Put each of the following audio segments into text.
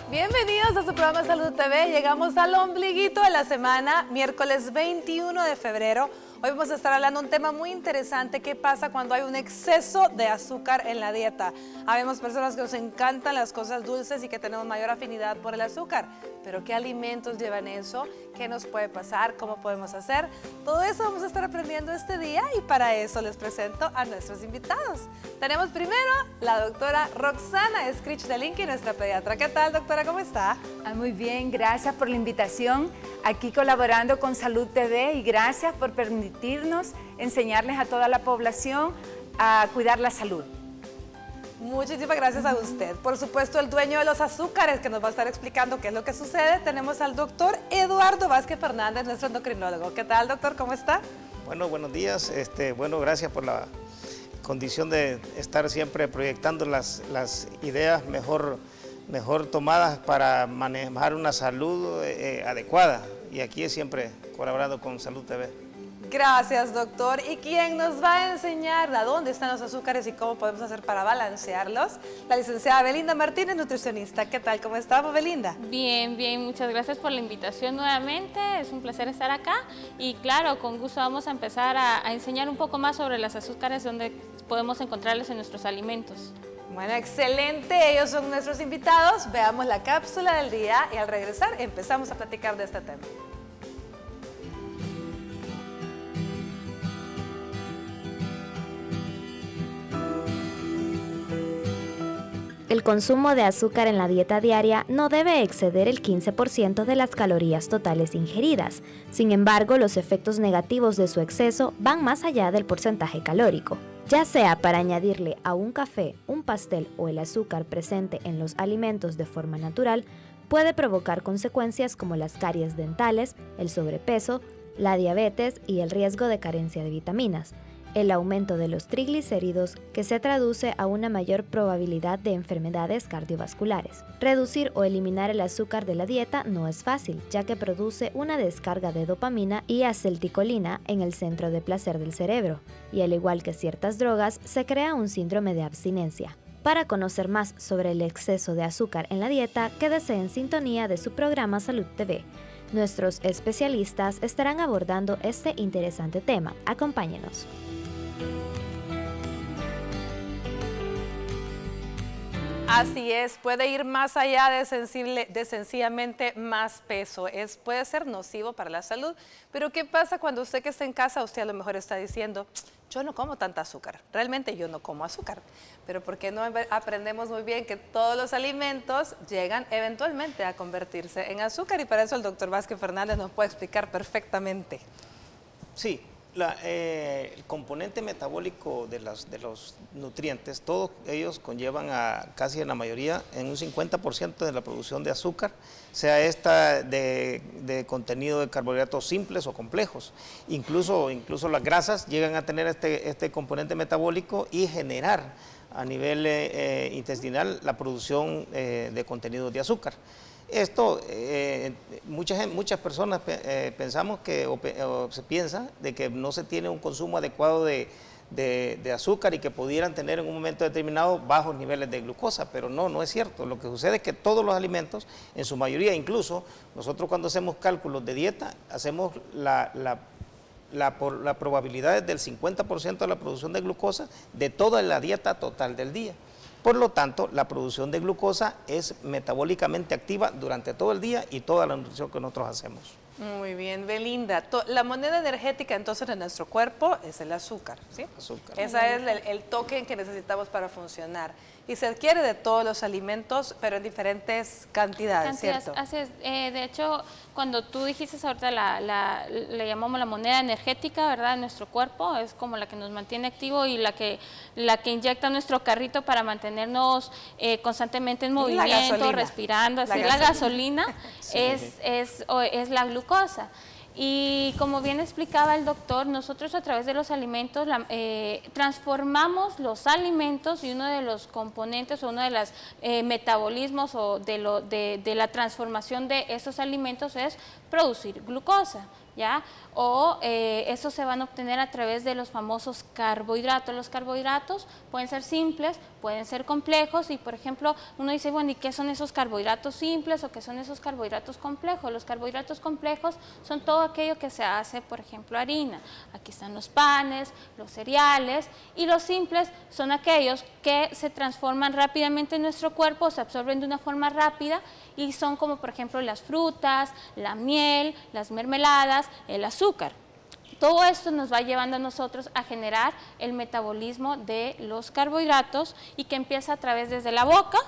Bienvenidos a su programa Salud TV. Llegamos al ombliguito de la semana, miércoles 21 de febrero. Hoy vamos a estar hablando de un tema muy interesante. ¿Qué pasa cuando hay un exceso de azúcar en la dieta? Habemos personas que nos encantan las cosas dulces y que tenemos mayor afinidad por el azúcar. Pero ¿qué alimentos llevan eso? ¿Qué nos puede pasar? ¿Cómo podemos hacer? Todo eso vamos a estar aprendiendo este día y para eso les presento a nuestros invitados. Tenemos primero la doctora Roxana Escrich de Linky, nuestra pediatra. ¿Qué tal, doctora? ¿Cómo está? Muy bien, gracias por la invitación. Aquí colaborando con Salud TV y gracias por permitirnos enseñarles a toda la población a cuidar la salud. Muchísimas gracias a usted. Por supuesto, el dueño de los azúcares que nos va a estar explicando qué es lo que sucede. Tenemos al doctor Eduardo Vázquez Fernández, nuestro endocrinólogo. ¿Qué tal, doctor? ¿Cómo está? Bueno, buenos días. Bueno, gracias por la condición de estar siempre proyectando las ideas mejor tomadas para manejar una salud adecuada. Y aquí es siempre colaborando con Salud TV. Gracias, doctor. ¿Y quién nos va a enseñar a dónde están los azúcares y cómo podemos hacer para balancearlos? La licenciada Belinda Martínez, nutricionista. ¿Qué tal? ¿Cómo estamos, Belinda? Bien, bien. Muchas gracias por la invitación nuevamente. Es un placer estar acá. Y claro, con gusto vamos a empezar a enseñar un poco más sobre los azúcares, donde podemos encontrarlos en nuestros alimentos. Bueno, excelente. Ellos son nuestros invitados. Veamos la cápsula del día y al regresar empezamos a platicar de este tema. El consumo de azúcar en la dieta diaria no debe exceder el 15% de las calorías totales ingeridas. Sin embargo, los efectos negativos de su exceso van más allá del porcentaje calórico. Ya sea para añadirle a un café, un pastel o el azúcar presente en los alimentos de forma natural, puede provocar consecuencias como las caries dentales, el sobrepeso, la diabetes y el riesgo de carencia de vitaminas. El aumento de los triglicéridos, que se traduce a una mayor probabilidad de enfermedades cardiovasculares. Reducir o eliminar el azúcar de la dieta no es fácil, ya que produce una descarga de dopamina y acetilcolina en el centro de placer del cerebro, y al igual que ciertas drogas, se crea un síndrome de abstinencia. Para conocer más sobre el exceso de azúcar en la dieta, quédese en sintonía de su programa Salud TV. Nuestros especialistas estarán abordando este interesante tema. Acompáñenos. Así es, puede ir más allá de sencillamente más peso. Puede ser nocivo para la salud, pero ¿qué pasa cuando usted que está en casa, usted a lo mejor está diciendo, yo no como tanta azúcar, realmente yo no como azúcar, pero ¿por qué no aprendemos muy bien que todos los alimentos llegan eventualmente a convertirse en azúcar? Y para eso el doctor Vázquez Fernández nos puede explicar perfectamente. Sí. El componente metabólico de los nutrientes, todos ellos conllevan casi en la mayoría, en un 50% de la producción de azúcar, sea esta de contenido de carbohidratos simples o complejos. Incluso las grasas llegan a tener este componente metabólico y generar a nivel intestinal la producción de contenido de azúcar. Esto, muchas personas pensamos o se piensa de que no se tiene un consumo adecuado de azúcar y que pudieran tener en un momento determinado bajos niveles de glucosa, pero no es cierto. Lo que sucede es que todos los alimentos, en su mayoría, incluso nosotros cuando hacemos cálculos de dieta, hacemos la probabilidad del 50% de la producción de glucosa de toda la dieta total del día. Por lo tanto, la producción de glucosa es metabólicamente activa durante todo el día y toda la nutrición que nosotros hacemos. Muy bien, Belinda. La moneda energética entonces de nuestro cuerpo es el azúcar, ¿sí? Azúcar. Ese es el token que necesitamos para funcionar. Y se adquiere de todos los alimentos, pero en diferentes cantidades, ¿cierto? Así es. De hecho, cuando tú dijiste ahorita le llamamos la moneda energética, ¿verdad? En nuestro cuerpo es como la que nos mantiene activo y la que inyecta nuestro carrito para mantenernos constantemente en movimiento, respirando. Así la gasolina sí. es la glucosa. Y como bien explicaba el doctor, nosotros a través de los alimentos transformamos los alimentos, y uno de los componentes o uno de los metabolismos o de la transformación de esos alimentos es producir glucosa, ¿ya? O eso se van a obtener a través de los famosos carbohidratos. Los carbohidratos pueden ser simples, pueden ser complejos, y por ejemplo uno dice, bueno, ¿y qué son esos carbohidratos simples o qué son esos carbohidratos complejos? Los carbohidratos complejos son todo aquello que se hace, por ejemplo, harina. Aquí están los panes, los cereales, y los simples son aquellos que se transforman rápidamente en nuestro cuerpo, se absorben de una forma rápida, y son como por ejemplo las frutas, la miel, las mermeladas, el azúcar. Todo esto nos va llevando a nosotros a generar el metabolismo de los carbohidratos, y que empieza a través desde la boca,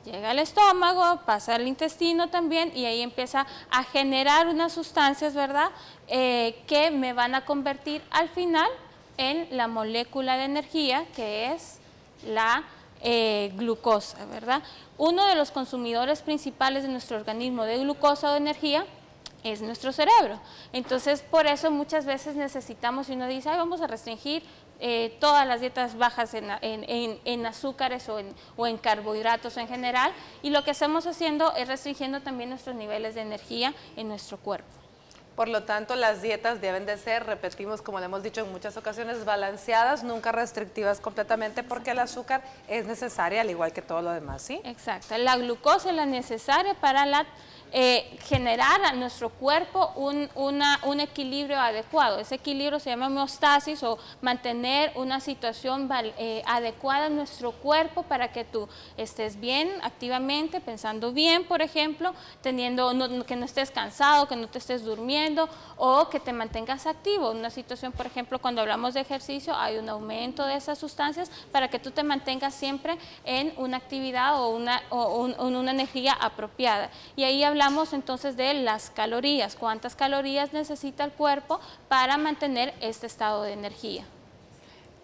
llega al estómago, pasa al intestino también, y ahí empieza a generar unas sustancias, ¿verdad?, que me van a convertir al final en la molécula de energía, que es la glucosa, ¿verdad? Uno de los consumidores principales de nuestro organismo de glucosa o de energía es nuestro cerebro. Entonces, por eso muchas veces necesitamos, y uno dice, ay, vamos a restringir todas las dietas bajas en azúcares o en carbohidratos en general, y lo que estamos haciendo es restringiendo también nuestros niveles de energía en nuestro cuerpo. Por lo tanto, las dietas deben de ser, repetimos, como le hemos dicho en muchas ocasiones, balanceadas, nunca restrictivas completamente, porque el azúcar es necesaria al igual que todo lo demás, ¿sí? Exacto, la glucosa es la necesaria para generar a nuestro cuerpo un equilibrio adecuado. Ese equilibrio se llama homeostasis, o mantener una situación adecuada en nuestro cuerpo para que tú estés bien activamente, pensando bien, por ejemplo, que no estés cansado, que no te estés durmiendo, o que te mantengas activo. Una situación, por ejemplo, cuando hablamos de ejercicio, hay un aumento de esas sustancias para que tú te mantengas siempre en una actividad o una energía apropiada. Y ahí hablamos entonces de las calorías, cuántas calorías necesita el cuerpo para mantener este estado de energía.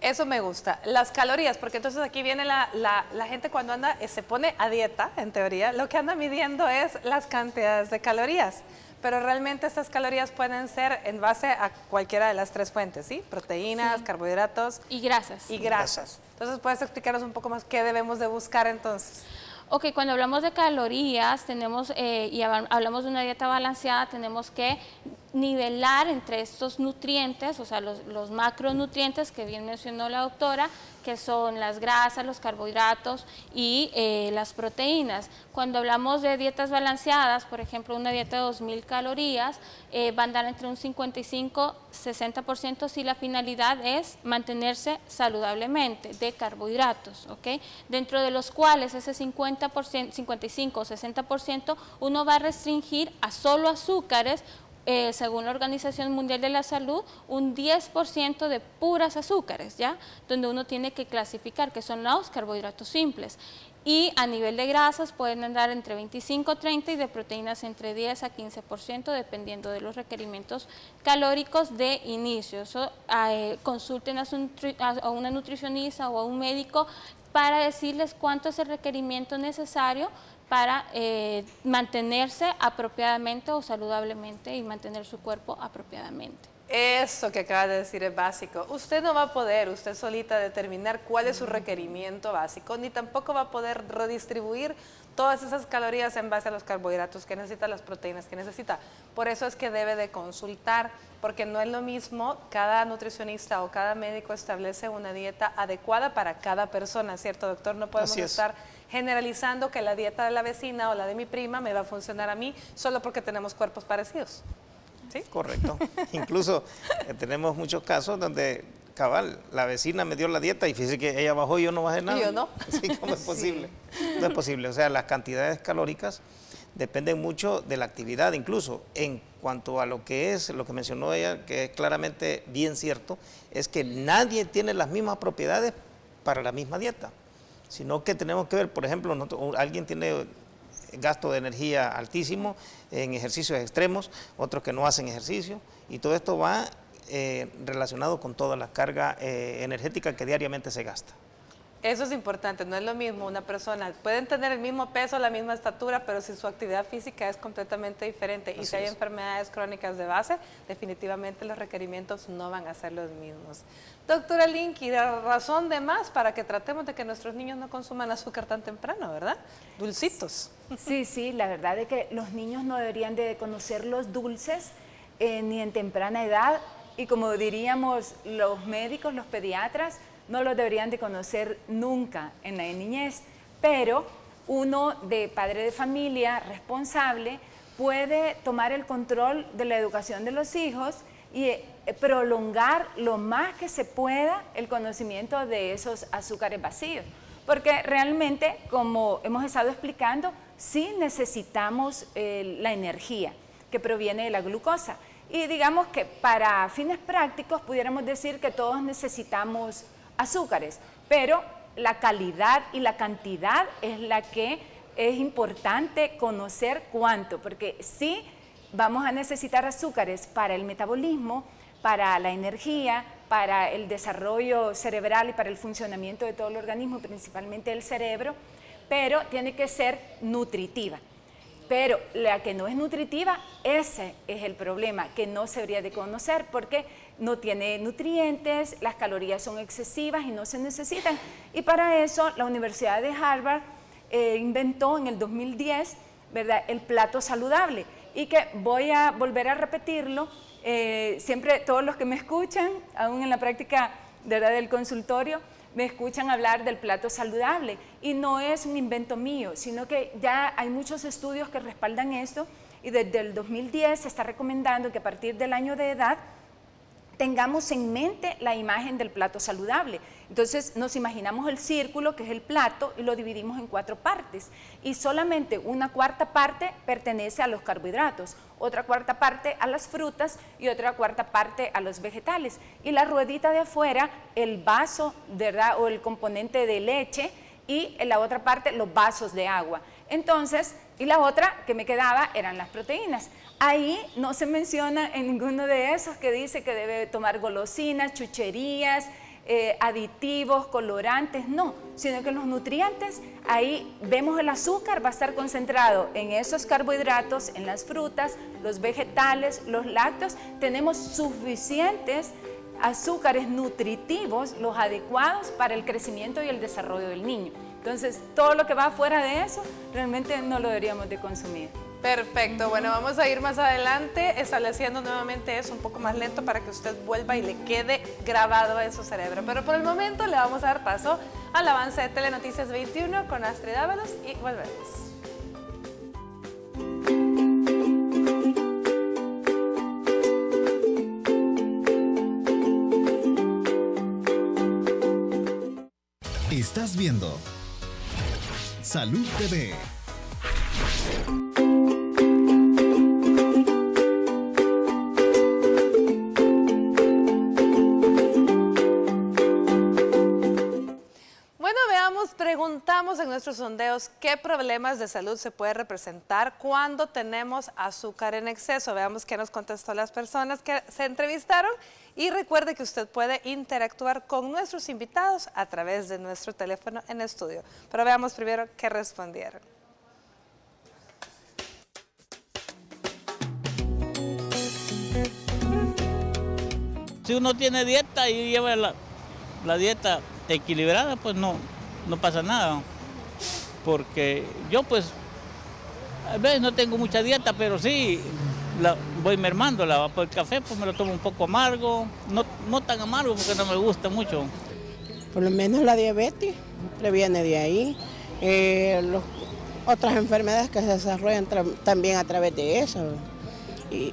Eso me gusta, las calorías, porque entonces aquí viene la gente cuando anda, se pone a dieta, en teoría, lo que anda midiendo es las cantidades de calorías, pero realmente estas calorías pueden ser en base a cualquiera de las tres fuentes, ¿sí? Proteínas, sí, carbohidratos y grasas. Entonces, ¿puedes explicarnos un poco más qué debemos de buscar entonces? Ok, cuando hablamos de calorías y hablamos de una dieta balanceada, tenemos que nivelar entre estos nutrientes, o sea, los macronutrientes que bien mencionó la doctora, que son las grasas, los carbohidratos y las proteínas. Cuando hablamos de dietas balanceadas, por ejemplo, una dieta de 2000 calorías, van a dar entre un 55-60% si la finalidad es mantenerse saludablemente de carbohidratos, ¿ok? Dentro de los cuales ese 50%, 55 o 60% uno va a restringir a solo azúcares, según la Organización Mundial de la Salud, un 10% de puras azúcares, ¿ya? Donde uno tiene que clasificar, que son los carbohidratos simples. Y a nivel de grasas pueden andar entre 25-30 y de proteínas entre 10 a 15%, dependiendo de los requerimientos calóricos de inicio. Consulten a una nutricionista o a un médico para decirles cuánto es el requerimiento necesario para mantenerse apropiadamente o saludablemente y mantener su cuerpo apropiadamente. Eso que acaba de decir es básico. Usted no va a poder, usted solita, determinar cuál es su requerimiento básico, ni tampoco va a poder redistribuir todas esas calorías en base a los carbohidratos que necesita, las proteínas que necesita. Por eso es que debe de consultar, porque no es lo mismo, cada nutricionista o cada médico establece una dieta adecuada para cada persona, ¿cierto, doctor? No podemos estar generalizando que la dieta de la vecina o la de mi prima me va a funcionar a mí solo porque tenemos cuerpos parecidos. ¿Sí? Correcto. Incluso tenemos muchos casos donde, cabal, la vecina me dio la dieta y fíjese que ella bajó y yo no bajé nada. ¿Y yo no? Sí, ¿cómo es posible? No es posible. O sea, las cantidades calóricas dependen mucho de la actividad. Incluso en cuanto a lo que mencionó ella, que es claramente bien cierto, es que nadie tiene las mismas propiedades para la misma dieta, sino que tenemos que ver, por ejemplo, alguien tiene gasto de energía altísimo en ejercicios extremos, otros que no hacen ejercicio, y todo esto va relacionado con toda la carga energética que diariamente se gasta. Eso es importante, no es lo mismo una persona, pueden tener el mismo peso, la misma estatura, pero si su actividad física es completamente diferente y si hay enfermedades crónicas de base, definitivamente los requerimientos no van a ser los mismos. Doctora Linky, la razón de más para que tratemos de que nuestros niños no consuman azúcar tan temprano, ¿verdad? Dulcitos. Sí, la verdad es que los niños no deberían de conocer los dulces ni en temprana edad y como diríamos los médicos, los pediatras, no los deberían de conocer nunca en la niñez, pero uno de padre de familia responsable puede tomar el control de la educación de los hijos y prolongar lo más que se pueda el conocimiento de esos azúcares vacíos, porque realmente, como hemos estado explicando, sí necesitamos la energía que proviene de la glucosa y digamos que para fines prácticos pudiéramos decir que todos necesitamos azúcares, pero la calidad y la cantidad es la que es importante conocer cuánto, porque sí vamos a necesitar azúcares para el metabolismo, para la energía, para el desarrollo cerebral y para el funcionamiento de todo el organismo, principalmente el cerebro, pero tiene que ser nutritiva. Pero la que no es nutritiva, ese es el problema, que no se debería de conocer porque no tiene nutrientes, las calorías son excesivas y no se necesitan. Y para eso la Universidad de Harvard inventó en el 2010, ¿verdad?, el plato saludable. Y que voy a volver a repetirlo, siempre todos los que me escuchan, aún en la práctica, ¿verdad?, del consultorio, me escuchan hablar del plato saludable y no es un invento mío, sino que ya hay muchos estudios que respaldan esto y desde el 2010 se está recomendando que a partir del año de edad tengamos en mente la imagen del plato saludable. Entonces nos imaginamos el círculo, que es el plato, y lo dividimos en 4 partes. Y solamente una cuarta parte pertenece a los carbohidratos, otra cuarta parte a las frutas y otra cuarta parte a los vegetales. Y la ruedita de afuera, el vaso, ¿verdad?, o el componente de leche, y en la otra parte los vasos de agua. Entonces, y la otra que me quedaba eran las proteínas. Ahí no se menciona en ninguno de esos que dice que debe tomar golosinas, chucherías, aditivos, colorantes, no, sino que los nutrientes, ahí vemos el azúcar va a estar concentrado en esos carbohidratos, en las frutas, los vegetales, los lácteos, tenemos suficientes azúcares nutritivos, los adecuados para el crecimiento y el desarrollo del niño. Entonces, todo lo que va fuera de eso, realmente no lo deberíamos de consumir. Perfecto, bueno, vamos a ir más adelante estableciendo nuevamente eso un poco más lento para que usted vuelva y le quede grabado en su cerebro. Pero por el momento le vamos a dar paso al avance de Telenoticias 21 con Astrid Ábalos y volvemos. Estás viendo Salud TV. Preguntamos en nuestros sondeos qué problemas de salud se puede representar cuando tenemos azúcar en exceso. Veamos qué nos contestó las personas que se entrevistaron y recuerde que usted puede interactuar con nuestros invitados a través de nuestro teléfono en estudio. Pero veamos primero qué respondieron. Si uno tiene dieta y lleva la dieta equilibrada, pues no pasa nada, porque yo pues a veces no tengo mucha dieta, pero sí voy mermándola. Por el café pues me lo tomo un poco amargo, no tan amargo porque no me gusta mucho. Por lo menos la diabetes previene de ahí, otras enfermedades que se desarrollan también a través de eso. Y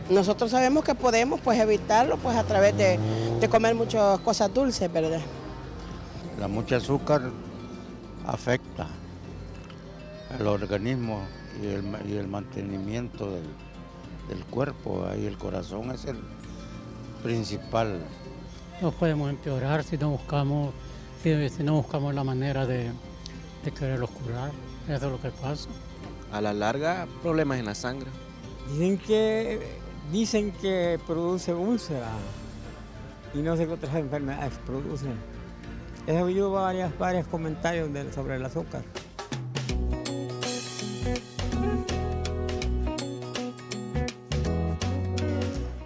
nosotros sabemos que podemos pues evitarlo pues a través de comer muchas cosas dulces, ¿verdad? La mucha azúcar afecta el organismo y el mantenimiento del cuerpo, y el corazón es el principal. No podemos empeorar si no buscamos la manera de quererlos curar. Eso es lo que pasa. A la larga, problemas en la sangre. Dicen que produce úlcera y no sé qué otras enfermedades producen. He oído varios comentarios sobre el azúcar.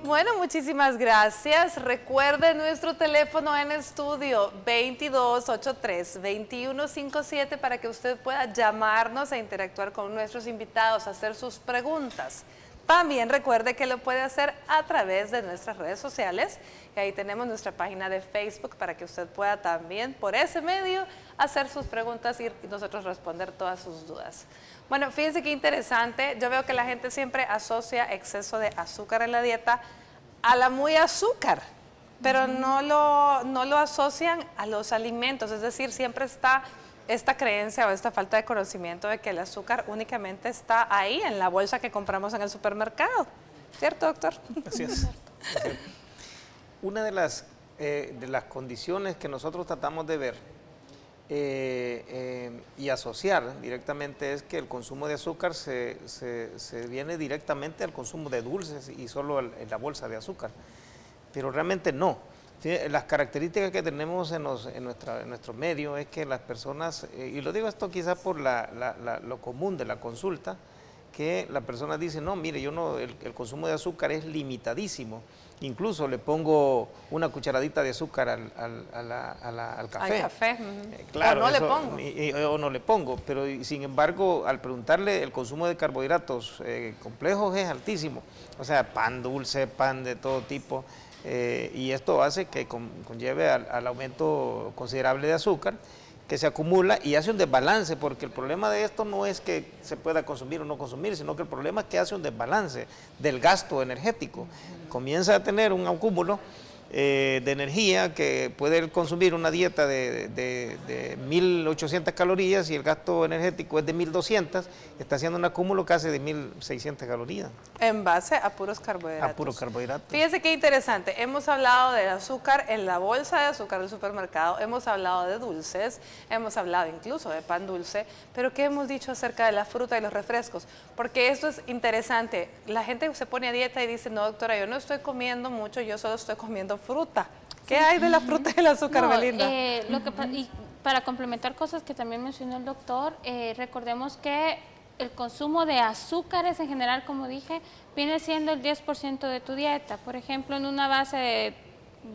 Bueno, muchísimas gracias. Recuerde nuestro teléfono en estudio 2283-2157 para que usted pueda llamarnos e interactuar con nuestros invitados, hacer sus preguntas. También recuerde que lo puede hacer a través de nuestras redes sociales. Y ahí tenemos nuestra página de Facebook para que usted pueda también por ese medio hacer sus preguntas y nosotros responder todas sus dudas. Bueno, fíjense qué interesante. Yo veo que la gente siempre asocia exceso de azúcar en la dieta a la muy azúcar, pero no lo asocian a los alimentos. Es decir, siempre está esta creencia o esta falta de conocimiento de que el azúcar únicamente está ahí en la bolsa que compramos en el supermercado. ¿Cierto, doctor? Así es. Una de las condiciones que nosotros tratamos de ver y asociar directamente es que el consumo de azúcar se viene directamente al consumo de dulces y solo en la bolsa de azúcar, pero realmente no. Las características que tenemos en nuestro medio es que las personas, y lo digo esto quizás por lo común de la consulta, que la persona dice, no, mire, yo no, el consumo de azúcar es limitadísimo, incluso le pongo una cucharadita de azúcar al café. Al café, claro, o no le pongo. O no le pongo, pero sin embargo, al preguntarle, el consumo de carbohidratos complejos es altísimo, o sea, pan dulce, pan de todo tipo, y esto hace que conlleve al aumento considerable de azúcar, que se acumula y hace un desbalance, porque el problema de esto no es que se pueda consumir o no consumir, sino que el problema es que hace un desbalance del gasto energético. Comienza a tener un acúmulo de energía que puede consumir una dieta de 1.800 calorías y el gasto energético es de 1.200, está haciendo un acúmulo casi de 1.600 calorías. En base a puros carbohidratos. A puros carbohidratos. Fíjense qué interesante, hemos hablado del azúcar en la bolsa de azúcar del supermercado, hemos hablado de dulces, hemos hablado incluso de pan dulce, pero ¿qué hemos dicho acerca de la fruta y los refrescos? Porque esto es interesante, la gente se pone a dieta y dice, no doctora, yo no estoy comiendo mucho, yo solo estoy comiendo fruta. ¿Qué hay de la fruta y el azúcar, Belinda? Y para complementar cosas que también mencionó el doctor, recordemos que el consumo de azúcares en general, como dije, viene siendo el 10% de tu dieta. Por ejemplo, en una base de,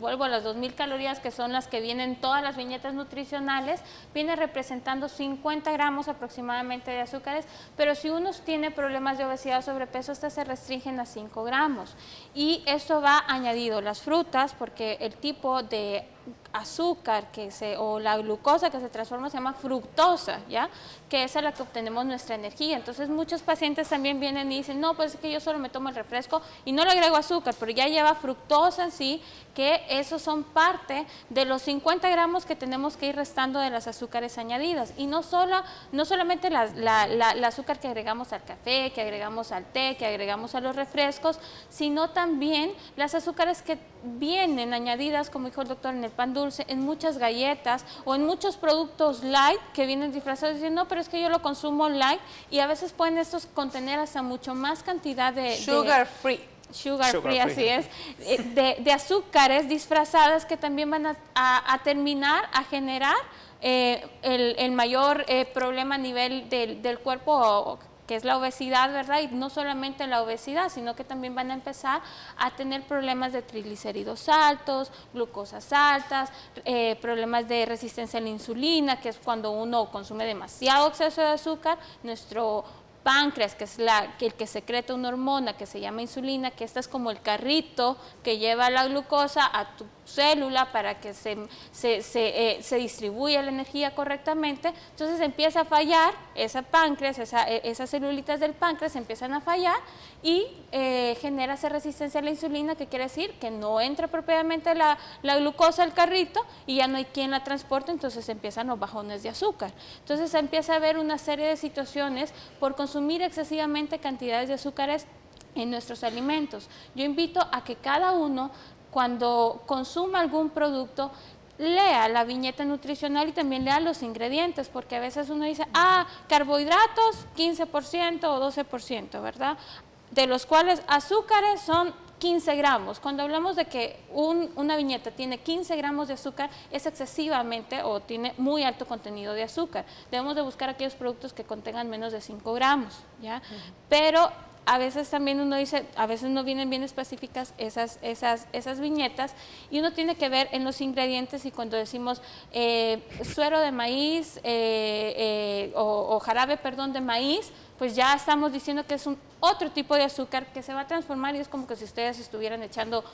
vuelvo a las 2.000 calorías, que son las que vienen todas las viñetas nutricionales, viene representando 50 gramos aproximadamente de azúcares, pero si uno tiene problemas de obesidad o sobrepeso, estas se restringen a 5 gramos. Y esto va añadido las frutas, porque el tipo de azúcar o la glucosa que se transforma se llama fructosa, ¿ya? Que es a la que obtenemos nuestra energía. Entonces muchos pacientes también vienen y dicen, no, pues es que yo solo me tomo el refresco y no le agrego azúcar, pero ya lleva fructosa en sí, que esos son parte de los 50 gramos que tenemos que ir restando de las azúcares añadidas. Y no solamente la azúcar que agregamos al café, que agregamos al té, que agregamos a los refrescos, sino también las azúcares que vienen añadidas, como dijo el doctor, en el pan dulce, en muchas galletas o en muchos productos light que vienen disfrazados y dicen, no, pero es que yo lo consumo light, y a veces pueden estos contener hasta mucho más cantidad de sugar free, así es, de azúcares disfrazadas que también van a terminar a generar el mayor problema a nivel del cuerpo, que es la obesidad, ¿verdad? Y no solamente la obesidad, sino que también van a empezar a tener problemas de triglicéridos altos, glucosas altas, problemas de resistencia a la insulina, que es cuando uno consume demasiado exceso de azúcar. Nuestro páncreas, que es el que secreta una hormona que se llama insulina, que esta es como el carrito que lleva la glucosa a tu célula para que se distribuya la energía correctamente. Entonces empieza a fallar esa páncreas, esas celulitas del páncreas empiezan a fallar y genera esa resistencia a la insulina, que quiere decir que no entra propiamente la glucosa al carrito y ya no hay quien la transporte, entonces empiezan los bajones de azúcar. Entonces empieza a haber una serie de situaciones por consumir excesivamente cantidades de azúcares en nuestros alimentos. Yo invito a que cada uno, cuando consuma algún producto, lea la viñeta nutricional y también lea los ingredientes, porque a veces uno dice, carbohidratos 15% o 12%, ¿verdad? De los cuales azúcares son 15 gramos. Cuando hablamos de que una viñeta tiene 15 gramos de azúcar, es excesivamente o tiene muy alto contenido de azúcar. Debemos de buscar aquellos productos que contengan menos de 5 gramos, ¿ya? Pero a veces también uno dice, a veces no vienen bien específicas esas viñetas, y uno tiene que ver en los ingredientes, y cuando decimos suero de maíz o jarabe, perdón, de maíz, pues ya estamos diciendo que es otro tipo de azúcar que se va a transformar, y es como que si ustedes estuvieran echando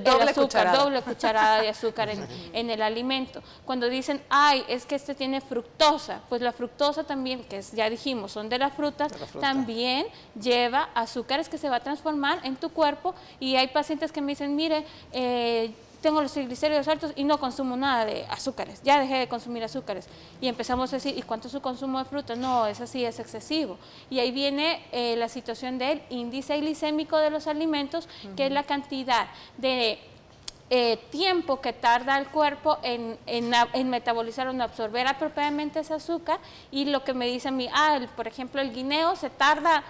doble cucharada de azúcar en el alimento. Cuando dicen, ay, es que este tiene fructosa, pues la fructosa también, que ya dijimos, son de las frutas, también lleva azúcares que se va a transformar en tu cuerpo, y hay pacientes que me dicen, mire, tengo los triglicéridos altos y no consumo nada de azúcares, ya dejé de consumir azúcares. Y empezamos a decir, ¿y cuánto es su consumo de frutas? No, es así, es excesivo. Y ahí viene la situación del índice glicémico de los alimentos, que es la cantidad de tiempo que tarda el cuerpo en metabolizar o en absorber apropiadamente ese azúcar, y lo que me dice a mí, por ejemplo, el guineo se tarda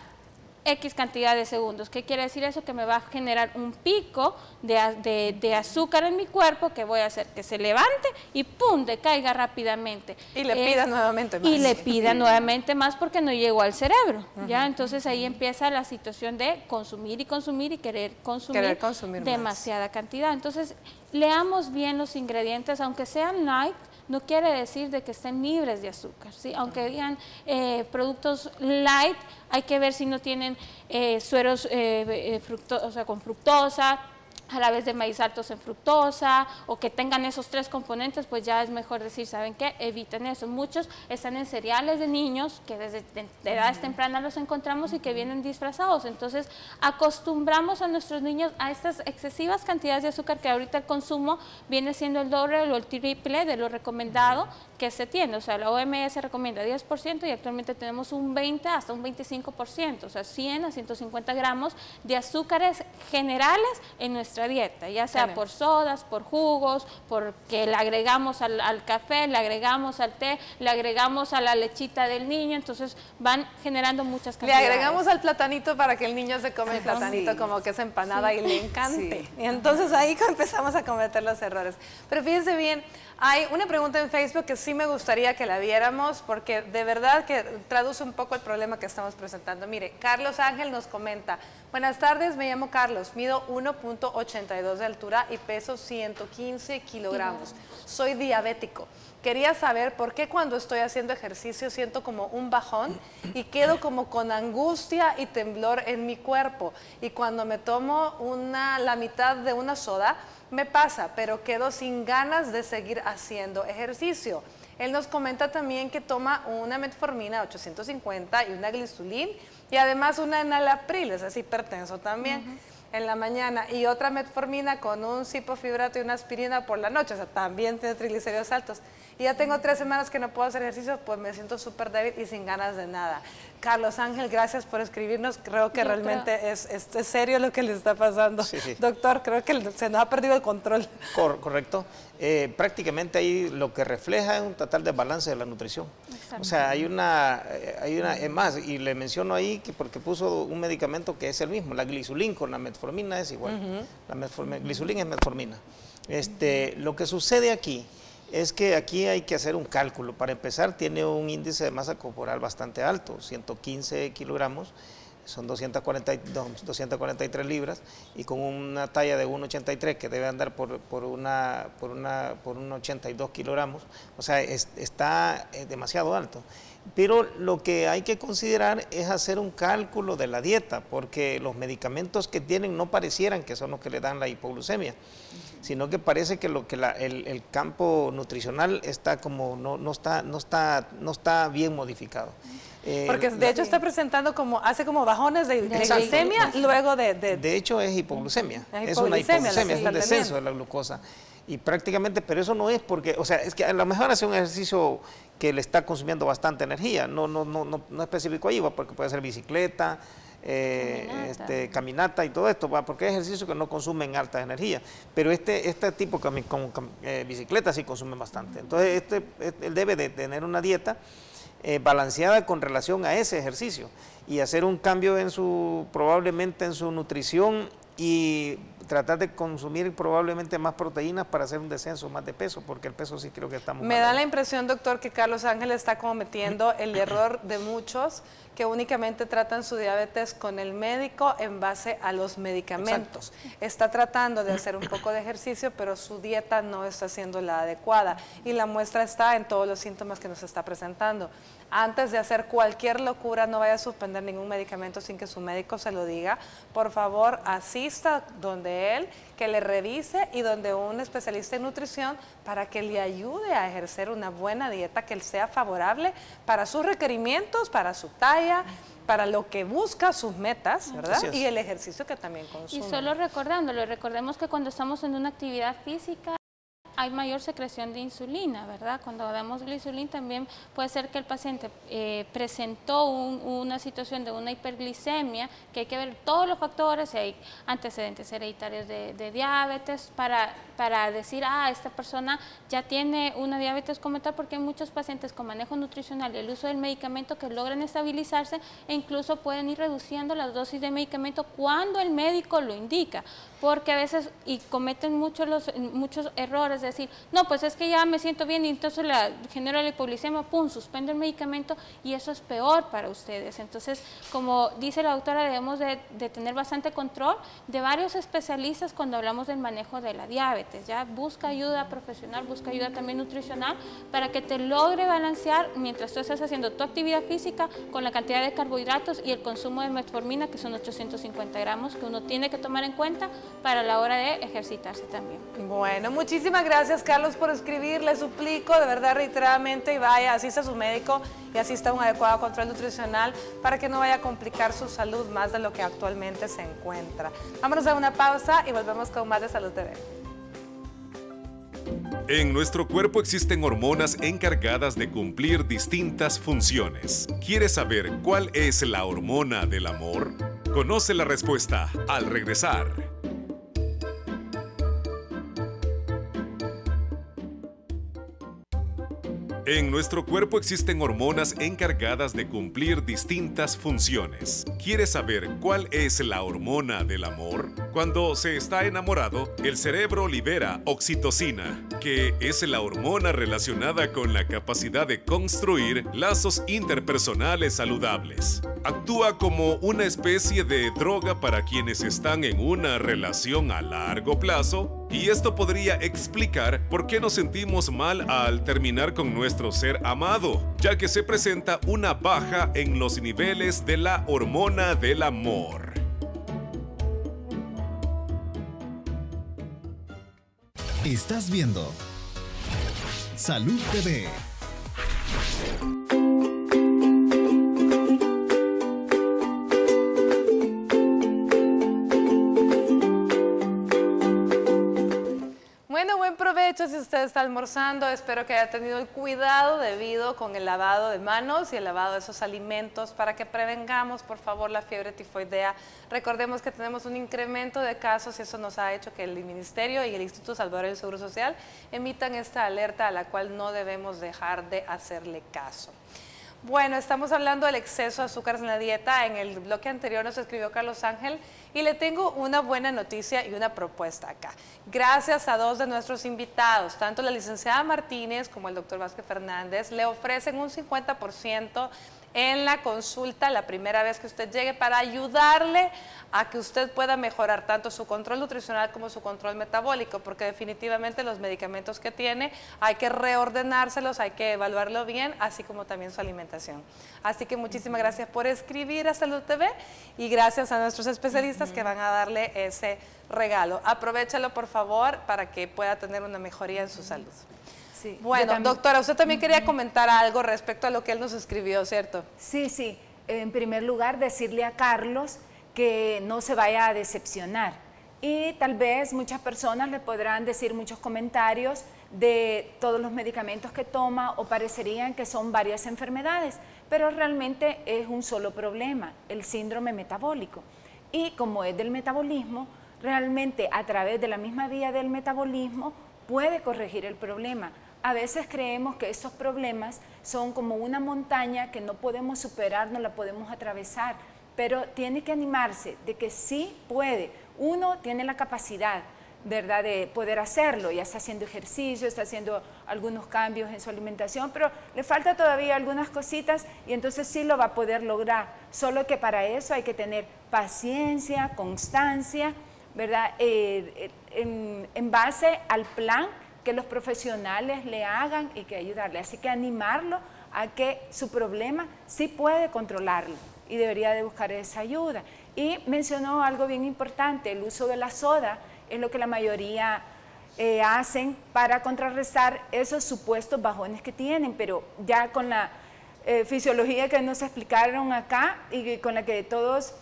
X cantidad de segundos. ¿Qué quiere decir eso? Que me va a generar un pico de azúcar en mi cuerpo, que voy a hacer que se levante y ¡pum!, decaiga rápidamente. Y le pida nuevamente más. Y le pida nuevamente más porque no llegó al cerebro, ¿ya? Entonces ahí empieza la situación de consumir y consumir y querer consumir demasiada cantidad. Entonces, leamos bien los ingredientes, aunque sean light, no quiere decir de que estén libres de azúcar, ¿sí? Aunque digan productos light, hay que ver si no tienen sueros con fructosa, jarabes de maíz altos en fructosa, o que tengan esos 3 componentes, pues ya es mejor decir, ¿saben qué? Eviten eso. Muchos están en cereales de niños que desde edades tempranas los encontramos y que vienen disfrazados. Entonces, acostumbramos a nuestros niños a estas excesivas cantidades de azúcar, que ahorita el consumo viene siendo el doble o el triple de lo recomendado que se tiene. O sea, la OMS recomienda 10% y actualmente tenemos un 20 hasta un 25%, o sea, 100 a 150 gramos de azúcares generales en nuestra dieta, ya sea por sodas, por jugos, porque le agregamos al café, le agregamos al té, le agregamos a la lechita del niño, entonces van generando muchas cantidades. Le agregamos al platanito para que el niño se come el platanito como que es empanada y le encante. Y entonces ahí empezamos a cometer los errores. Pero fíjense bien, hay una pregunta en Facebook que sí me gustaría que la viéramos, porque de verdad que traduce un poco el problema que estamos presentando. Mire, Carlos Ángel nos comenta: buenas tardes, me llamo Carlos, mido 1.82 de altura y peso 115 kilogramos. Soy diabético. Quería saber por qué cuando estoy haciendo ejercicio siento como un bajón y quedo como con angustia y temblor en mi cuerpo. Y cuando me tomo la mitad de una soda, me pasa, pero quedo sin ganas de seguir haciendo ejercicio. Él nos comenta también que toma una metformina 850 y una glisulin, y además una enalapril, es hipertenso también, en la mañana, y otra metformina con un cipofibrato y una aspirina por la noche, o sea, también tiene triglicéridos altos. Y ya tengo 3 semanas que no puedo hacer ejercicio, pues me siento súper débil y sin ganas de nada. Carlos Ángel, gracias por escribirnos. Creo que realmente es serio lo que le está pasando. Sí. Doctor, creo que se nos ha perdido el control. Correcto. Prácticamente ahí lo que refleja es un total desbalance de la nutrición. O sea, hay una, es más, y le menciono ahí que porque puso un medicamento que es el mismo, la glisulin con la metformina es igual. La glisulin es metformina. Lo que sucede aquí es que aquí hay que hacer un cálculo. Para empezar, tiene un índice de masa corporal bastante alto, 115 kilogramos, son 243 libras, y con una talla de 1,83 que debe andar por un 82 kilogramos, o sea, está demasiado alto. Pero lo que hay que considerar es hacer un cálculo de la dieta, porque los medicamentos que tienen no parecieran que son los que le dan la hipoglucemia, sino que parece que el campo nutricional está como no está bien modificado. Porque de hecho está presentando hace como bajones de glicemia luego de... De hecho es hipoglucemia, es una hipoglucemia, es un descenso de la glucosa. Y prácticamente, pero eso no es porque, o sea, es que a lo mejor hace un ejercicio que le está consumiendo bastante energía, no específico ahí, porque puede ser bicicleta, caminata y todo esto, porque hay ejercicios que no consumen alta energía, pero este tipo como bicicleta sí consume bastante. Entonces él debe de tener una dieta balanceada con relación a ese ejercicio y hacer un cambio probablemente en su nutrición y tratar de consumir probablemente más proteínas para hacer un descenso más de peso, porque el peso sí creo que estamos... Me da la impresión, doctor, que Carlos Ángel está cometiendo el error de muchos que únicamente tratan su diabetes con el médico en base a los medicamentos. Exacto. Está tratando de hacer un poco de ejercicio, pero su dieta no está siendo la adecuada y la muestra está en todos los síntomas que nos está presentando. Antes de hacer cualquier locura, no vaya a suspender ningún medicamento sin que su médico se lo diga. Por favor, asista donde él, que le revise y donde un especialista en nutrición para que le ayude a ejercer una buena dieta que sea favorable para sus requerimientos, para su talla, para lo que busca, sus metas, ¿verdad? Y el ejercicio que también consume. Y solo recordándolo, recordemos que cuando estamos en una actividad física, hay mayor secreción de insulina, ¿verdad? Cuando vemos la insulina también puede ser que el paciente presentó una situación de una hiperglicemia, que hay que ver todos los factores, si hay antecedentes hereditarios de diabetes, para decir, esta persona ya tiene una diabetes como tal, porque hay muchos pacientes con manejo nutricional y el uso del medicamento que logran estabilizarse e incluso pueden ir reduciendo las dosis de medicamento cuando el médico lo indica, porque a veces cometen muchos errores de decir, no, pues es que ya me siento bien y entonces genero la hipoglicemia, pum, suspendo el medicamento y eso es peor para ustedes. Entonces, como dice la doctora, debemos de tener bastante control de varios especialistas cuando hablamos del manejo de la diabetes. Ya busca ayuda profesional, busca ayuda también nutricional para que te logre balancear mientras tú estás haciendo tu actividad física con la cantidad de carbohidratos y el consumo de metformina, que son 850 gramos, que uno tiene que tomar en cuenta para la hora de ejercitarse también. Bueno, muchísimas gracias, Carlos, por escribir. Le suplico de verdad reiteradamente y vaya, asista a su médico y asista a un adecuado control nutricional para que no vaya a complicar su salud más de lo que actualmente se encuentra. Vámonos a una pausa y volvemos con más de Salud TV. En nuestro cuerpo existen hormonas encargadas de cumplir distintas funciones. ¿Quieres saber cuál es la hormona del amor? Conoce la respuesta al regresar. En nuestro cuerpo existen hormonas encargadas de cumplir distintas funciones. ¿Quieres saber cuál es la hormona del amor? Cuando se está enamorado, el cerebro libera oxitocina, que es la hormona relacionada con la capacidad de construir lazos interpersonales saludables. Actúa como una especie de droga para quienes están en una relación a largo plazo, y esto podría explicar por qué nos sentimos mal al terminar con nuestro ser amado, ya que se presenta una baja en los niveles de la hormona del amor. Estás viendo Salud TV. Bueno, buen provecho si usted está almorzando. Espero que haya tenido el cuidado debido con el lavado de manos y el lavado de esos alimentos para que prevengamos, por favor, la fiebre tifoidea. Recordemos que tenemos un incremento de casos y eso nos ha hecho que el Ministerio y el Instituto Salvadoreño del Seguro Social emitan esta alerta a la cual no debemos dejar de hacerle caso. Bueno, estamos hablando del exceso de azúcares en la dieta. En el bloque anterior nos escribió Carlos Ángel y le tengo una buena noticia y una propuesta acá. Gracias a dos de nuestros invitados, tanto la licenciada Martínez como el doctor Vázquez Fernández, le ofrecen un 50% en la consulta la primera vez que usted llegue para ayudarle a que usted pueda mejorar tanto su control nutricional como su control metabólico, porque definitivamente los medicamentos que tiene hay que reordenárselos, hay que evaluarlo bien, así como también su alimentación. Así que muchísimas gracias por escribir a Salud TV y gracias a nuestros especialistas que van a darle ese regalo. Aprovéchalo, por favor, para que pueda tener una mejoría en su salud. Sí, bueno, doctora, usted también quería comentar algo respecto a lo que él nos escribió, ¿cierto? Sí, sí. En primer lugar, decirle a Carlos que no se vaya a decepcionar. Y tal vez muchas personas le podrán decir muchos comentarios de todos los medicamentos que toma o parecerían que son varias enfermedades, pero realmente es un solo problema, el síndrome metabólico. Y como es del metabolismo, realmente a través de la misma vía del metabolismo puede corregir el problema. A veces creemos que estos problemas son como una montaña que no podemos superar, no la podemos atravesar, pero tiene que animarse de que sí puede. uno tiene la capacidad, ¿verdad?, de poder hacerlo, ya está haciendo ejercicio, está haciendo algunos cambios en su alimentación, pero le falta todavía algunas cositas y entonces sí lo va a poder lograr, solo que para eso hay que tener paciencia, constancia, ¿verdad?, en base al plan que los profesionales le hagan y que ayudarle, así que animarlo a que su problema sí puede controlarlo y debería de buscar esa ayuda. Y mencionó algo bien importante, el uso de la soda es lo que la mayoría hacen para contrarrestar esos supuestos bajones que tienen, pero ya con la fisiología que nos explicaron acá y con la que todos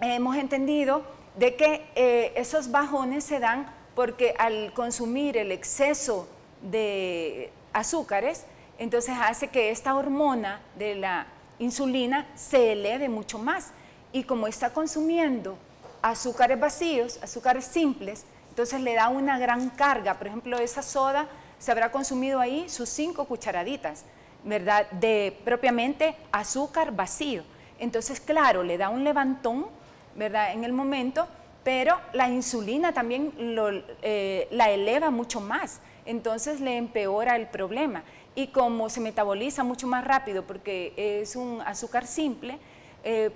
hemos entendido, de que esos bajones se dan porque al consumir el exceso de azúcares, entonces hace que esta hormona de la insulina se eleve mucho más. Y como está consumiendo azúcares vacíos, azúcares simples, entonces le da una gran carga. Por ejemplo, esa soda se habrá consumido ahí sus 5 cucharaditas, ¿verdad?, de propiamente azúcar vacío. Entonces, claro, le da un levantón, ¿verdad?, en el momento, pero la insulina también la eleva mucho más, entonces le empeora el problema. Y como se metaboliza mucho más rápido porque es un azúcar simple,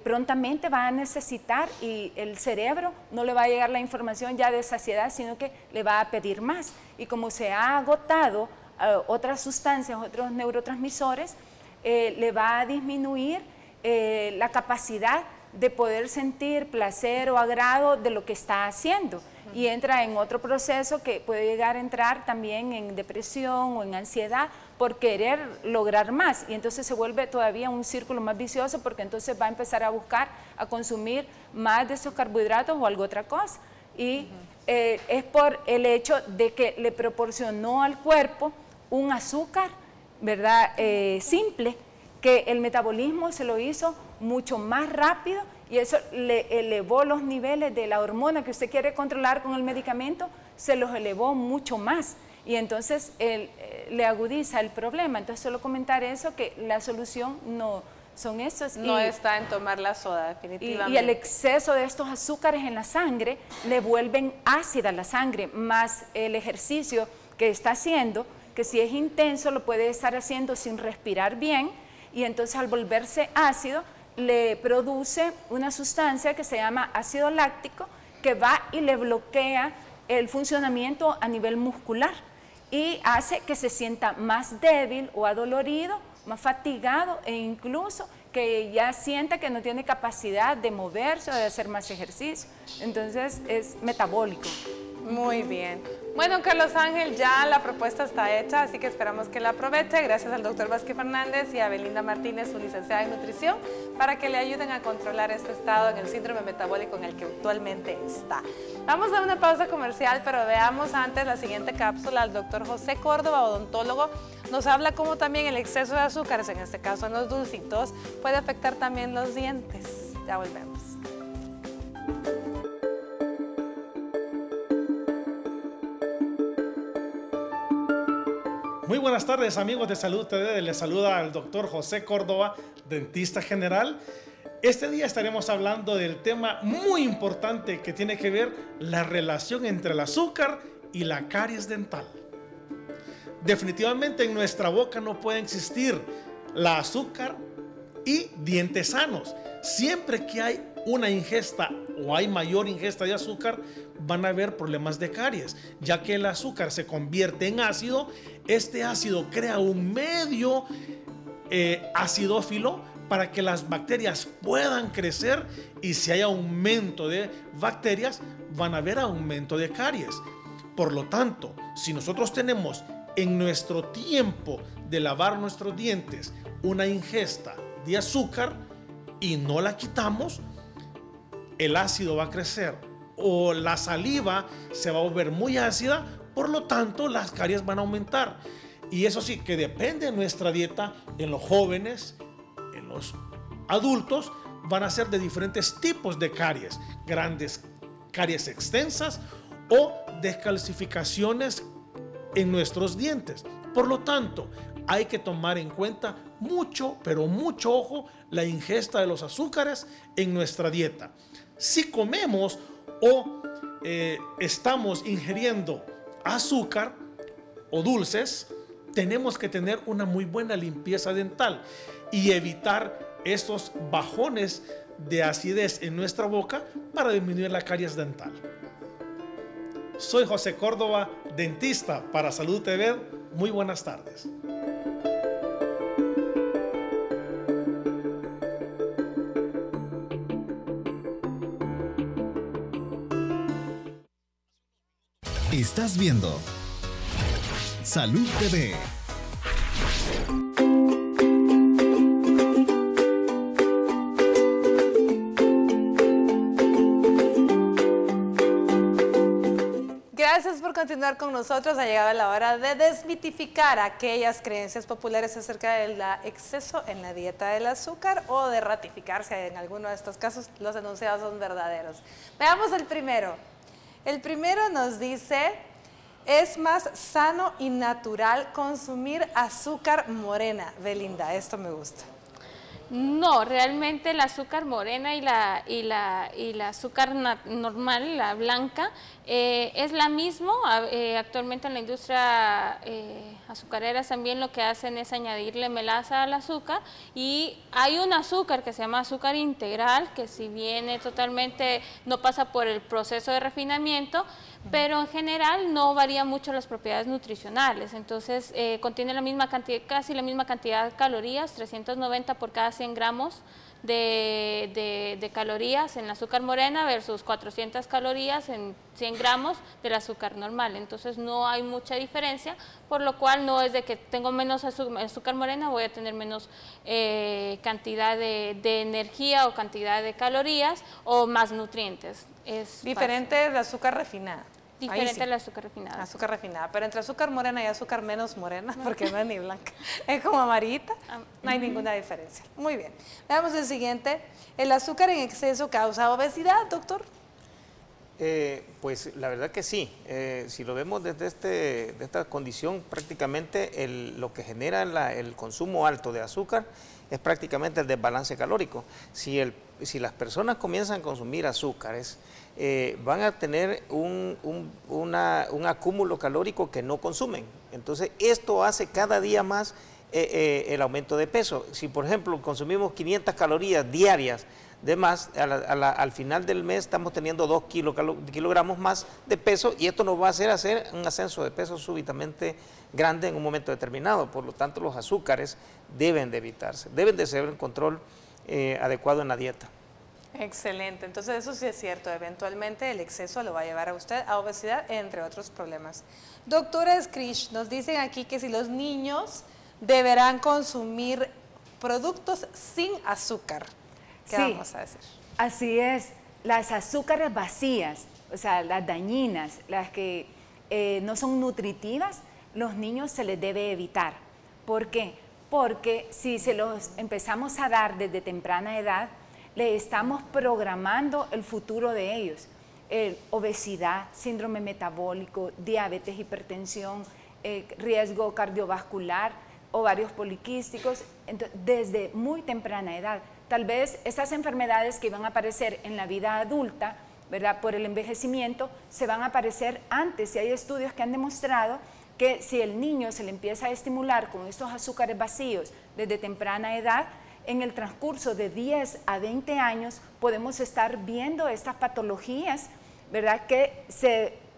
prontamente va a necesitar y el cerebro no le va a llegar la información ya de saciedad, sino que le va a pedir más. Y como se ha agotado otras sustancias, otros neurotransmisores, le va a disminuir la capacidad de poder sentir placer o agrado de lo que está haciendo y entra en otro proceso que puede llegar a entrar también en depresión o en ansiedad por querer lograr más y entonces se vuelve todavía un círculo más vicioso porque entonces va a empezar a buscar, a consumir más de esos carbohidratos o algo otra cosa y es por el hecho de que le proporcionó al cuerpo un azúcar, ¿verdad?, simple, que el metabolismo se lo hizo mucho más rápido y eso le elevó los niveles de la hormona que usted quiere controlar con el medicamento, se los elevó mucho más y entonces le agudiza el problema. Entonces solo comentar eso, que la solución no son estos. No está en tomar la soda, definitivamente. Y el exceso de estos azúcares en la sangre le vuelven ácida la sangre, más el ejercicio que está haciendo, que si es intenso lo puede estar haciendo sin respirar bien y entonces al volverse ácido le produce una sustancia que se llama ácido láctico que va y le bloquea el funcionamiento a nivel muscular y hace que se sienta más débil o adolorido, más fatigado e incluso que ya sienta que no tiene capacidad de moverse o de hacer más ejercicio. Entonces es metabólico. Muy bien. Bueno, Carlos Ángel, ya la propuesta está hecha, así que esperamos que la aproveche. Gracias al doctor Vázquez Fernández y a Belinda Martínez, su licenciada en nutrición, para que le ayuden a controlar este estado en el síndrome metabólico en el que actualmente está. Vamos a una pausa comercial, pero veamos antes la siguiente cápsula. El doctor José Córdoba, odontólogo, nos habla cómo también el exceso de azúcares, en este caso en los dulcitos, puede afectar también los dientes. Ya volvemos. Muy buenas tardes, amigos de Salud TV. Les saluda el doctor José Córdoba, dentista general. Este día estaremos hablando del tema muy importante que tiene que ver la relación entre el azúcar y la caries dental. Definitivamente en nuestra boca no puede existir la azúcar y dientes sanos. Siempre que hay una ingesta o hay mayor ingesta de azúcar, van a haber problemas de caries, ya que el azúcar se convierte en ácido. Este ácido crea un medio acidófilo para que las bacterias puedan crecer y si hay aumento de bacterias, van a haber aumento de caries. Por lo tanto, si nosotros tenemos en nuestro tiempo de lavar nuestros dientes una ingesta de azúcar y no la quitamos, el ácido va a crecer o la saliva se va a volver muy ácida, por lo tanto las caries van a aumentar. Y eso sí, que depende de nuestra dieta. En los jóvenes, en los adultos, van a ser de diferentes tipos de caries, grandes caries extensas o descalcificaciones en nuestros dientes. Por lo tanto, hay que tomar en cuenta mucho, pero mucho ojo, la ingesta de los azúcares en nuestra dieta. Si comemos o estamos ingiriendo azúcar o dulces, tenemos que tener una muy buena limpieza dental y evitar estos bajones de acidez en nuestra boca para disminuir la caries dental. Soy José Córdoba, dentista para Salud TV. Muy buenas tardes. Estás viendo Salud TV. Gracias por continuar con nosotros. Ha llegado la hora de desmitificar aquellas creencias populares acerca del exceso en la dieta del azúcar o de ratificar si en alguno de estos casos los enunciados son verdaderos. Veamos el primero. El primero nos dice: es más sano y natural consumir azúcar morena. Belinda, esto me gusta. No, realmente el azúcar morena y la azúcar normal, la blanca, es la misma. Actualmente en la industria azucarera también lo que hacen es añadirle melaza al azúcar, y hay un azúcar que se llama azúcar integral, que si viene totalmente, no pasa por el proceso de refinamiento, pero en general no varía mucho las propiedades nutricionales. Entonces contiene la misma cantidad, casi la misma cantidad de calorías, 390 por cada 100 gramos de calorías en el azúcar morena versus 400 calorías en 100 gramos del azúcar normal. Entonces no hay mucha diferencia, por lo cual no es de que tengo menos azúcar morena voy a tener menos cantidad de energía o cantidad de calorías o más nutrientes. Es diferente de azúcar refinada. Diferente al azúcar refinada. Azúcar refinada, pero entre azúcar morena y azúcar menos morena, porque no es ni blanca, es como amarillita, no hay ninguna diferencia. Muy bien. Veamos el siguiente. ¿El azúcar en exceso causa obesidad, doctor? Pues la verdad que sí. Si lo vemos desde esta condición, prácticamente lo que genera el consumo alto de azúcar es prácticamente el desbalance calórico. Si las personas comienzan a consumir azúcares, van a tener un acúmulo calórico que no consumen. Entonces esto hace cada día más el aumento de peso. Si por ejemplo consumimos 500 calorías diarias de más, al final del mes estamos teniendo 2 kilogramos más de peso, y esto nos va a hacer un ascenso de peso súbitamente grande en un momento determinado. Por lo tanto, los azúcares deben de evitarse, deben de ser un control adecuado en la dieta. Excelente, entonces eso sí es cierto, eventualmente el exceso lo va a llevar a usted a obesidad, entre otros problemas. Doctora Skrish, nos dicen aquí que si los niños deberán consumir productos sin azúcar. ¿Qué vamos a decir? Así es, las azúcares vacías, o sea, las dañinas, las que no son nutritivas, los niños se les debe evitar. ¿Por qué? Porque si se los empezamos a dar desde temprana edad, le estamos programando el futuro de ellos. Obesidad, síndrome metabólico, diabetes, hipertensión, riesgo cardiovascular, ovarios poliquísticos, entonces, desde muy temprana edad. Tal vez esas enfermedades que van a aparecer en la vida adulta, ¿verdad?, por el envejecimiento, se van a aparecer antes. Y hay estudios que han demostrado que si el niño se le empieza a estimular con estos azúcares vacíos desde temprana edad, en el transcurso de 10 a 20 años podemos estar viendo estas patologías, ¿verdad?, que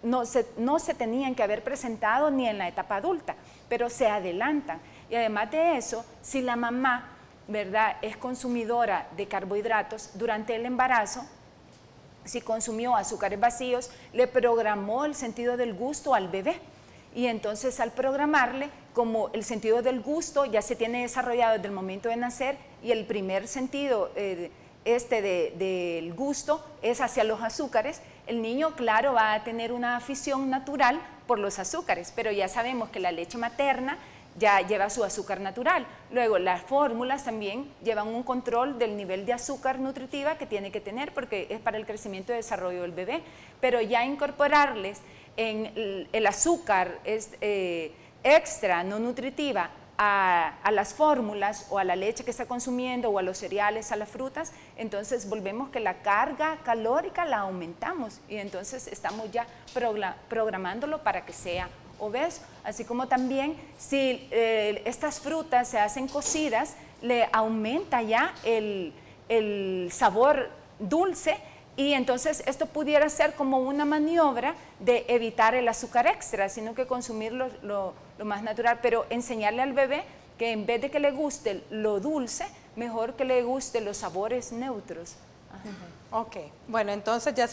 no se tenían que haber presentado ni en la etapa adulta, pero se adelantan. Y además de eso, si la mamá, ¿verdad?, es consumidora de carbohidratos durante el embarazo, si consumió azúcares vacíos, le programó el sentido del gusto al bebé. Y entonces al programarle, como el sentido del gusto ya se tiene desarrollado desde el momento de nacer, y el primer sentido del gusto es hacia los azúcares, el niño, claro, va a tener una afición natural por los azúcares, pero ya sabemos que la leche materna ya lleva su azúcar natural. Luego, las fórmulas también llevan un control del nivel de azúcar nutritiva que tiene que tener, porque es para el crecimiento y desarrollo del bebé, pero ya incorporarles en el azúcar extra, no nutritiva, a las fórmulas o a la leche que está consumiendo o a los cereales, a las frutas, entonces volvemos que la carga calórica la aumentamos y entonces estamos ya programándolo para que sea obeso. Así como también si estas frutas se hacen cocidas, le aumenta ya el sabor dulce y entonces esto pudiera ser como una maniobra de evitar el azúcar extra, sino que consumirlo lo más natural, pero enseñarle al bebé que en vez de que le guste lo dulce, mejor que le guste los sabores neutros. Ok, bueno, entonces ya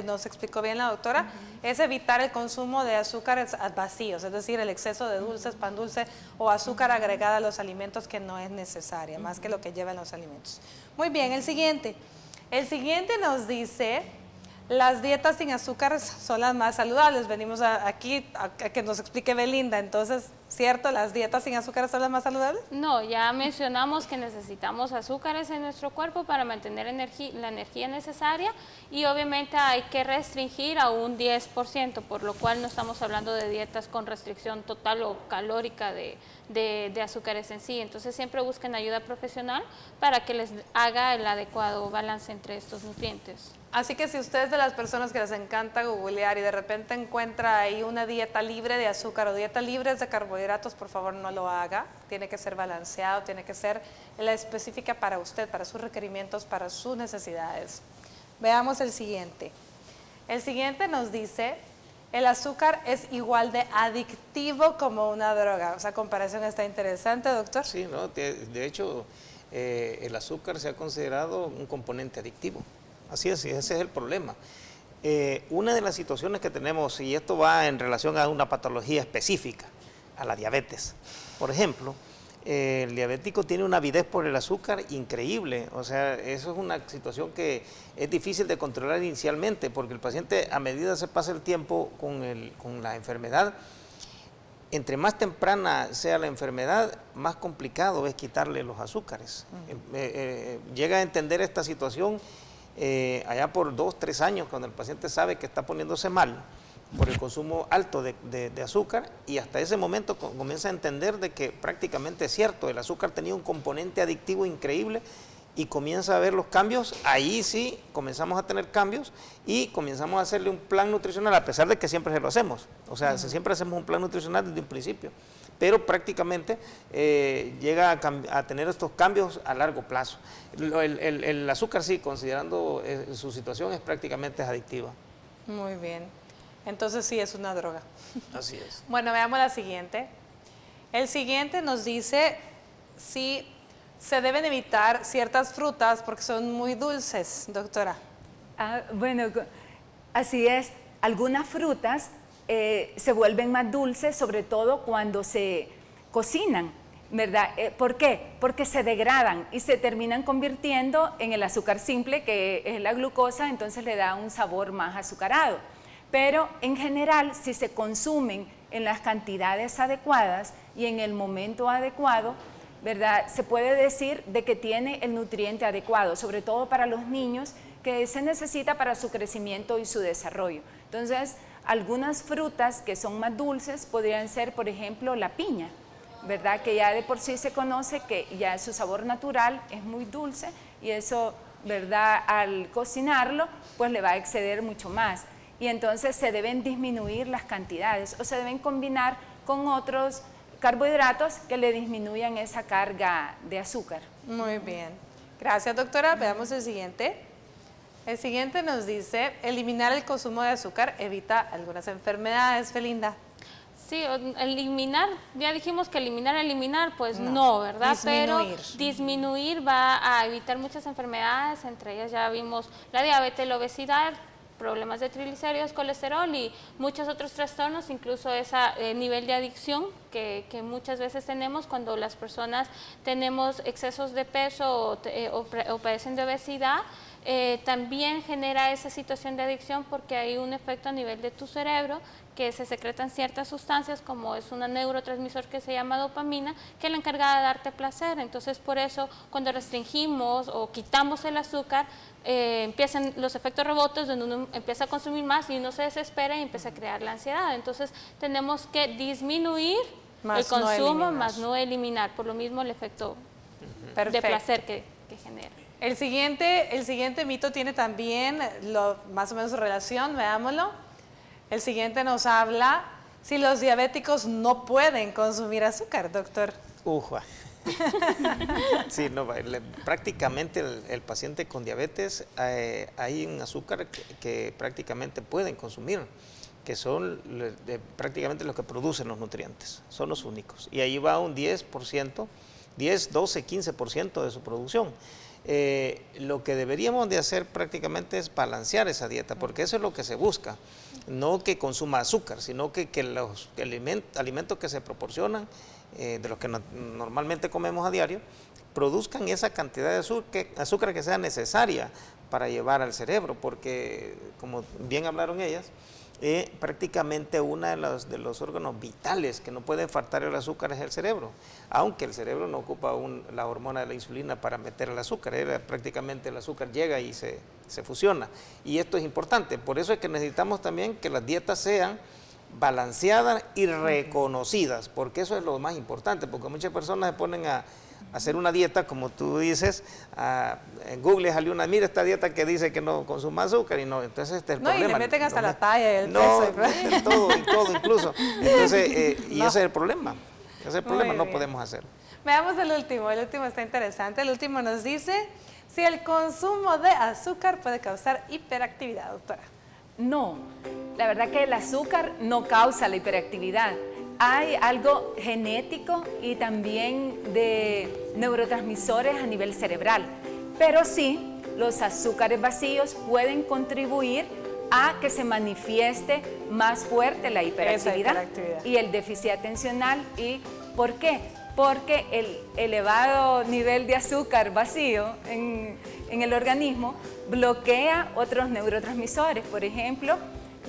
nos explicó bien la doctora, es evitar el consumo de azúcares vacíos, es decir, el exceso de dulces, pan dulce o azúcar agregada a los alimentos que no es necesaria, más que lo que llevan los alimentos. Muy bien, el siguiente nos dice, las dietas sin azúcar son las más saludables. Venimos aquí a que nos explique Belinda. Entonces, ¿cierto? ¿Las dietas sin azúcar son las más saludables? No, ya mencionamos que necesitamos azúcares en nuestro cuerpo para mantener la energía necesaria y obviamente hay que restringir a un 10%, por lo cual no estamos hablando de dietas con restricción total o calórica de azúcares en sí. Entonces, siempre busquen ayuda profesional para que les haga el adecuado balance entre estos nutrientes. Así que si usted es de las personas que les encanta googlear y de repente encuentra ahí una dieta libre de azúcar o dieta libre de carbohidratos, por favor no lo haga. Tiene que ser balanceado, tiene que ser la específica para usted, para sus requerimientos, para sus necesidades. Veamos el siguiente. El siguiente nos dice, el azúcar es igual de adictivo como una droga. Esa comparación está interesante, doctor. Sí, ¿no? De hecho, el azúcar se ha considerado un componente adictivo. Así es, ese es el problema. Una de las situaciones que tenemos, y esto va en relación a una patología específica, a la diabetes. Por ejemplo, el diabético tiene una avidez por el azúcar increíble. O sea, eso es una situación que es difícil de controlar inicialmente, porque el paciente, a medida que se pasa el tiempo con la enfermedad, entre más temprana sea la enfermedad, más complicado es quitarle los azúcares. Llega a entender esta situación allá por 2, 3 años, cuando el paciente sabe que está poniéndose mal por el consumo alto de azúcar, y hasta ese momento comienza a entender de que prácticamente es cierto, el azúcar tenía un componente adictivo increíble y comienza a ver los cambios. Ahí sí comenzamos a tener cambios y comenzamos a hacerle un plan nutricional, a pesar de que siempre se lo hacemos. O sea, siempre hacemos un plan nutricional desde un principio, pero prácticamente llega a tener estos cambios a largo plazo. El azúcar sí, considerando su situación, es prácticamente adictiva. Muy bien. Entonces sí es una droga. Así es. Bueno, veamos la siguiente. El siguiente nos dice si se deben evitar ciertas frutas porque son muy dulces, doctora. Bueno, así es. Algunas frutas se vuelven más dulces, sobre todo cuando se cocinan, ¿verdad? ¿Por qué? Porque se degradan y se terminan convirtiendo en el azúcar simple, que es la glucosa, entonces le da un sabor más azucarado. Pero en general, si se consumen en las cantidades adecuadas y en el momento adecuado, ¿verdad? Se puede decir de que tiene el nutriente adecuado, sobre todo para los niños, que se necesita para su crecimiento y su desarrollo. Entonces, algunas frutas que son más dulces podrían ser, por ejemplo, la piña, ¿verdad? Que ya de por sí se conoce que ya su sabor natural es muy dulce y eso, ¿verdad? Al cocinarlo, pues le va a exceder mucho más. Y entonces se deben disminuir las cantidades o se deben combinar con otros carbohidratos que le disminuyan esa carga de azúcar. Muy bien. Gracias, doctora. Veamos el siguiente. El siguiente nos dice, eliminar el consumo de azúcar evita algunas enfermedades, Belinda. Sí, eliminar, ya dijimos que eliminar, pues no, ¿verdad? Disminuir. Pero disminuir va a evitar muchas enfermedades, entre ellas ya vimos la diabetes, la obesidad, problemas de triglicéridos, colesterol y muchos otros trastornos, incluso ese nivel de adicción que muchas veces tenemos cuando las personas tenemos excesos de peso o padecen de obesidad. También genera esa situación de adicción porque hay un efecto a nivel de tu cerebro que se secretan ciertas sustancias como es un neurotransmisor que se llama dopamina, que es la encargada de darte placer. Entonces por eso cuando restringimos o quitamos el azúcar, empiezan los efectos rebotes donde uno empieza a consumir más y uno se desespera y empieza a crear la ansiedad. Entonces tenemos que disminuir Más el consumo, no más no eliminar. Por lo mismo el efecto de placer que genera. El siguiente mito tiene también más o menos relación, veámoslo. El siguiente nos habla si los diabéticos no pueden consumir azúcar, doctor. Uja. Sí, no, prácticamente el paciente con diabetes hay un azúcar que prácticamente pueden consumir, que son prácticamente los que producen los nutrientes, son los únicos. Y ahí va un 10%, 10, 12, 15% de su producción. Lo que deberíamos de hacer prácticamente es balancear esa dieta, porque eso es lo que se busca. No que consuma azúcar, sino que los alimentos que se proporcionan, de los que normalmente comemos a diario, produzcan esa cantidad de azúcar que sea necesaria para llevar al cerebro, porque como bien hablaron ellas, prácticamente uno de los órganos vitales que no puede faltar el azúcar es el cerebro, aunque el cerebro no ocupa la hormona de la insulina para meter el azúcar, prácticamente el azúcar llega y se fusiona, y esto es importante. Por eso es que necesitamos también que las dietas sean balanceadas y reconocidas, porque eso es lo más importante, porque muchas personas se ponen a hacer una dieta, como tú dices, en Google salió mira esta dieta que dice que no consuma azúcar, y no, entonces este es el problema. Y le meten hasta la talla y el peso. todo incluso. Entonces, y ese es el problema, no podemos hacer. Veamos el último está interesante. El último nos dice si el consumo de azúcar puede causar hiperactividad, doctora. No, la verdad que el azúcar no causa la hiperactividad. Hay algo genético y también de neurotransmisores a nivel cerebral, pero sí, los azúcares vacíos pueden contribuir a que se manifieste más fuerte la hiperactividad y el déficit atencional. ¿Y por qué? Porque el elevado nivel de azúcar vacío en el organismo bloquea otros neurotransmisores. Por ejemplo,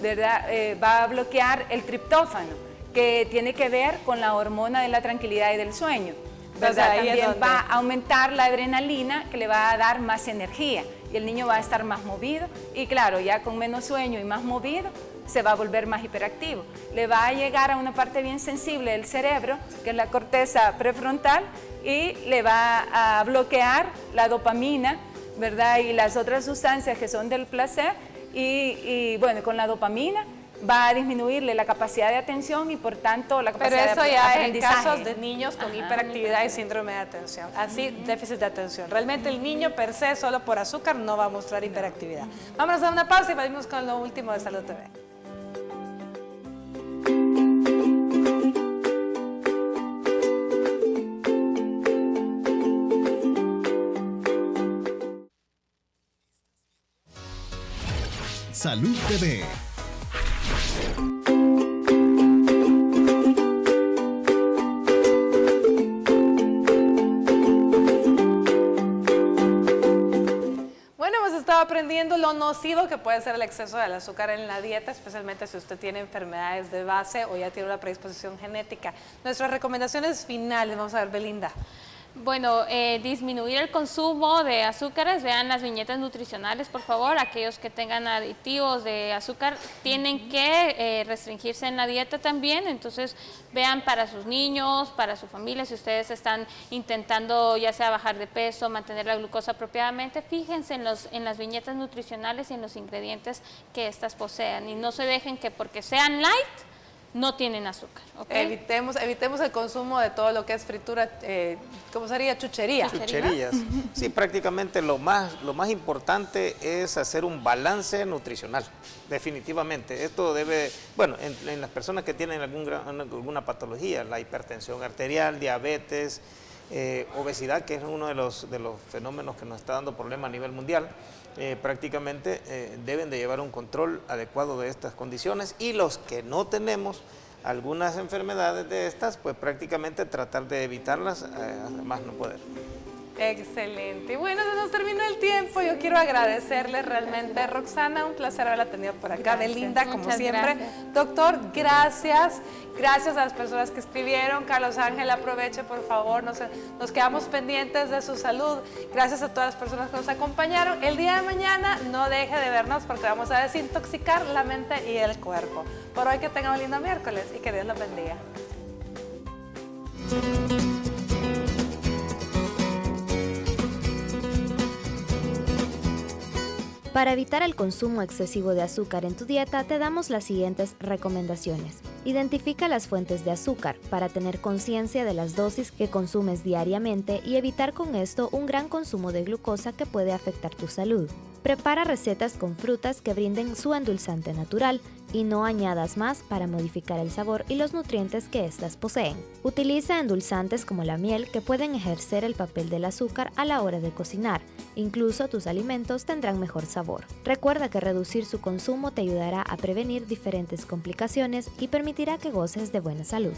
¿verdad? Va a bloquear el triptófano, que tiene que ver con la hormona de la tranquilidad y del sueño, ¿verdad? También va a aumentar la adrenalina, que le va a dar más energía, y el niño va a estar más movido, y claro, ya con menos sueño y más movido, se va a volver más hiperactivo. Le va a llegar a una parte bien sensible del cerebro, que es la corteza prefrontal, y le va a bloquear la dopamina, ¿verdad? Y las otras sustancias que son del placer, y bueno, con la dopamina va a disminuirle la capacidad de atención y por tanto la capacidad de aprendizaje. Pero eso ya en casos de niños con hiperactividad y síndrome de atención, así déficit de atención. Realmente el niño per se solo por azúcar no va a mostrar hiperactividad. Vamos a una pausa y venimos con lo último de Salud TV. Salud TV. Bueno, hemos estado aprendiendo lo nocivo que puede ser el exceso del azúcar en la dieta, especialmente si usted tiene enfermedades de base o ya tiene una predisposición genética. Nuestras recomendaciones finales, vamos a ver, Belinda. Bueno, disminuir el consumo de azúcares, vean las viñetas nutricionales, por favor. Aquellos que tengan aditivos de azúcar tienen que restringirse en la dieta también, entonces vean para sus niños, para su familia, si ustedes están intentando ya sea bajar de peso, mantener la glucosa apropiadamente, fíjense en las viñetas nutricionales y en los ingredientes que estas posean y no se dejen que porque sean light, no tienen azúcar. ¿Okay? Evitemos el consumo de todo lo que es fritura, ¿cómo sería? Chucherías. Sí, prácticamente lo más importante es hacer un balance nutricional, definitivamente. Esto debe, bueno, en las personas que tienen alguna patología, la hipertensión arterial, diabetes, obesidad, que es uno de los fenómenos que nos está dando problemas a nivel mundial, prácticamente deben de llevar un control adecuado de estas condiciones, y los que no tenemos algunas enfermedades de estas, pues prácticamente tratar de evitarlas, más no poder. Excelente. Bueno, se nos terminó el tiempo. Yo quiero agradecerles realmente, Roxana, un placer haberla tenido por acá. Gracias. Belinda, como siempre. Gracias. Doctor, gracias. Gracias a las personas que escribieron. Carlos Ángel, aproveche, por favor. Nos quedamos pendientes de su salud. Gracias a todas las personas que nos acompañaron. El día de mañana no deje de vernos porque vamos a desintoxicar la mente y el cuerpo. Por hoy que tenga un lindo miércoles y que Dios los bendiga. Para evitar el consumo excesivo de azúcar en tu dieta, te damos las siguientes recomendaciones. Identifica las fuentes de azúcar para tener conciencia de las dosis que consumes diariamente y evitar con esto un gran consumo de glucosa que puede afectar tu salud. Prepara recetas con frutas que brinden su endulzante natural y no añadas más para modificar el sabor y los nutrientes que éstas poseen. Utiliza endulzantes como la miel que pueden ejercer el papel del azúcar a la hora de cocinar. Incluso tus alimentos tendrán mejor sabor. Recuerda que reducir su consumo te ayudará a prevenir diferentes complicaciones y permitirá que goces de buena salud.